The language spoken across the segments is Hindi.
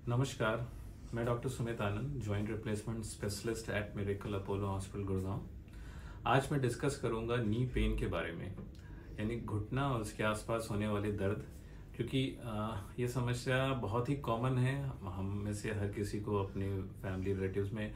नमस्कार, मैं doctor Sumit Anand, joint replacement specialist at miracle Apollo hospital Gurgaon. आज मैं डिस्कस करूंगा नी पेन के बारे में, यानी घुटना और उसके आसपास होने वाले दर्द। क्योंकि ये समस्या बहुत ही कॉमन है, हम में से हर किसी को अपने फैमिली रिलेटिव्स में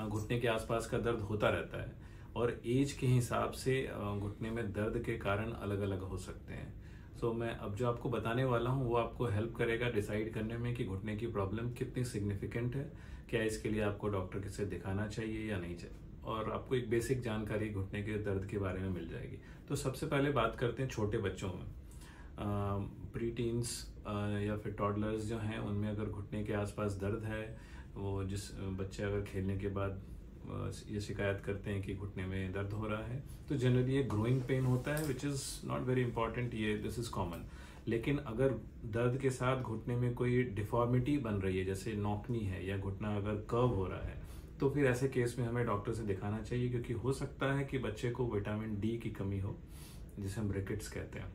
घुटने के आसपास का दर्द होता रहता है और एज के हिसाब से घुटने में दर्द के कारण अलग अलग हो सकते हैं। सो मैं अब जो आपको बताने वाला हूँ वो आपको हेल्प करेगा डिसाइड करने में कि घुटने की प्रॉब्लम कितनी सिग्निफिकेंट है, क्या इसके लिए आपको डॉक्टर किसे दिखाना चाहिए या नहीं चाहिए, और आपको एक बेसिक जानकारी घुटने के दर्द के बारे में मिल जाएगी। तो सबसे पहले बात करते हैं छोटे बच्चों में। प्री टीन्स या फिर टॉडलर्स जो हैं उनमें अगर घुटने के आसपास दर्द है, वो जिस बच्चे अगर खेलने के बाद ये शिकायत करते हैं कि घुटने में दर्द हो रहा है, तो जनरली ये ग्रोइंग पेन होता है which is not very important, ये दिस इज़ कॉमन। लेकिन अगर दर्द के साथ घुटने में कोई डिफॉर्मिटी बन रही है, जैसे नौकनी है या घुटना अगर कर्व हो रहा है, तो फिर ऐसे केस में हमें डॉक्टर से दिखाना चाहिए, क्योंकि हो सकता है कि बच्चे को विटामिन डी की कमी हो, जिसे हम रिकेट्स कहते हैं।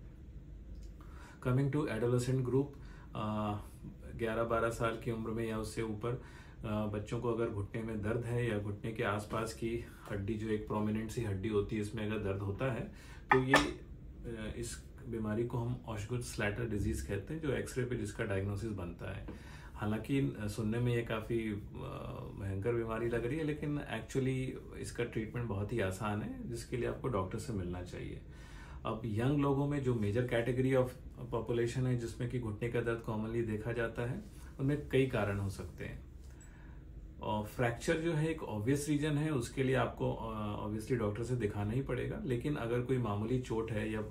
कमिंग टू एडोलेसेंट ग्रुप, 11-12 साल की उम्र में या उससे ऊपर बच्चों को अगर घुटने में दर्द है या घुटने के आसपास की हड्डी, जो एक प्रोमिनेंट सी हड्डी होती है, इसमें अगर दर्द होता है, तो ये इस बीमारी को हम ऑशगुट-स्लैटर डिजीज कहते हैं, जो एक्सरे पे जिसका डायग्नोसिस बनता है। हालांकि सुनने में ये काफ़ी भयंकर बीमारी लग रही है, लेकिन एक्चुअली इसका ट्रीटमेंट बहुत ही आसान है, जिसके लिए आपको डॉक्टर से मिलना चाहिए। अब यंग लोगों में जो मेजर कैटेगरी ऑफ पॉपुलेशन है जिसमें कि घुटने का दर्द कॉमनली देखा जाता है, उनमें कई कारण हो सकते हैं। और फ्रैक्चर जो है एक ऑब्वियस रीजन है, उसके लिए आपको ऑब्वियसली डॉक्टर से दिखाना ही पड़ेगा। लेकिन अगर कोई मामूली चोट है या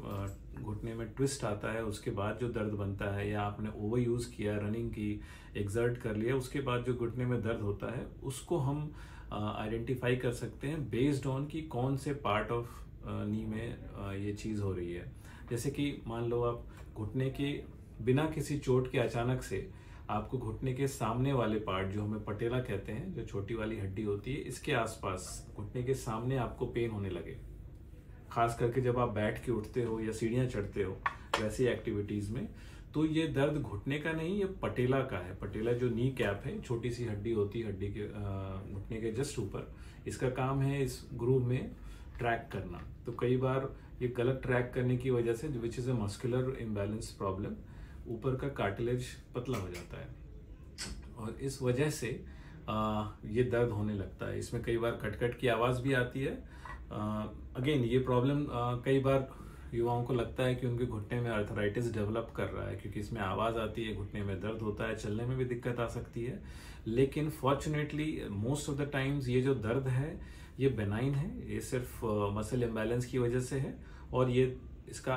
घुटने में ट्विस्ट आता है, उसके बाद जो दर्द बनता है, या आपने ओवर यूज किया, रनिंग की, एक्सर्ट कर लिया, उसके बाद जो घुटने में दर्द होता है, उसको हम आइडेंटिफाई कर सकते हैं बेस्ड ऑन कि कौन से पार्ट ऑफ नी में ये चीज़ हो रही है। जैसे कि मान लो आप घुटने के बिना किसी चोट के अचानक से आपको घुटने के सामने वाले पार्ट, जो हमें पटेला कहते हैं, जो छोटी वाली हड्डी होती है, इसके आसपास घुटने के सामने आपको पेन होने लगे, खास करके जब आप बैठ के उठते हो या सीढ़ियाँ चढ़ते हो, वैसी एक्टिविटीज में, तो ये दर्द घुटने का नहीं, ये पटेला का है। पटेला जो नी कैप है, छोटी सी हड्डी होती है हड्डी के घुटने के जस्ट ऊपर, इसका काम है इस ग्रूव में ट्रैक करना। तो कई बार ये गलत ट्रैक करने की वजह से, which is a muscular imbalance problem, ऊपर का कार्टिलेज पतला हो जाता है और इस वजह से ये दर्द होने लगता है। इसमें कई बार कटकट की आवाज़ भी आती है। अगेन ये प्रॉब्लम कई बार युवाओं को लगता है कि उनके घुटने में आर्थराइटिस डेवलप कर रहा है, क्योंकि इसमें आवाज़ आती है, घुटने में दर्द होता है, चलने में भी दिक्कत आ सकती है। लेकिन fortunately most of the times ये जो दर्द है ये बेनाइन है, ये सिर्फ मसल इम्बैलेंस की वजह से है, और ये इसका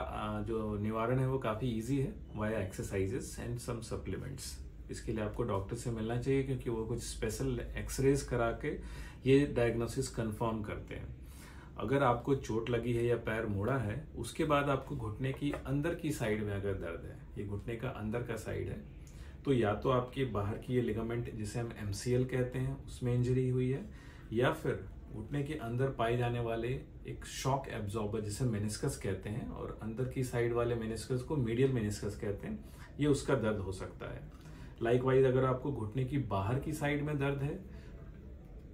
जो निवारण है वो काफ़ी इजी है, via exercises and some supplements. इसके लिए आपको डॉक्टर से मिलना चाहिए, क्योंकि वो कुछ स्पेशल एक्सरेज करा के ये डायग्नोसिस कंफर्म करते हैं। अगर आपको चोट लगी है या पैर मोड़ा है, उसके बाद आपको घुटने की अंदर की साइड में अगर दर्द है, ये घुटने का अंदर का साइड है, तो या तो आपकी बाहर की ये लिगामेंट जिसे हम MCL कहते हैं उसमें इंजरी हुई है, या फिर घुटने के अंदर पाए जाने वाले एक शॉक एब्जॉर्बर जिसे मेनिस्कस कहते हैं, और अंदर की साइड वाले मेनिस्कस को मीडियल मेनिस्कस कहते हैं, ये उसका दर्द हो सकता है। लाइकवाइज अगर आपको घुटने की बाहर की साइड में दर्द है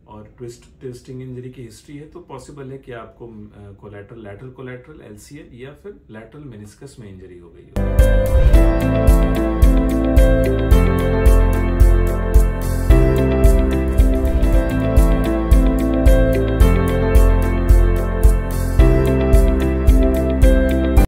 और ट्विस्टिंग इंजरी की हिस्ट्री है, तो पॉसिबल है कि आपको लैटरल कोलैटरल LCL या फिर लैटरल मेनिस्कस में इंजरी हो गई हो।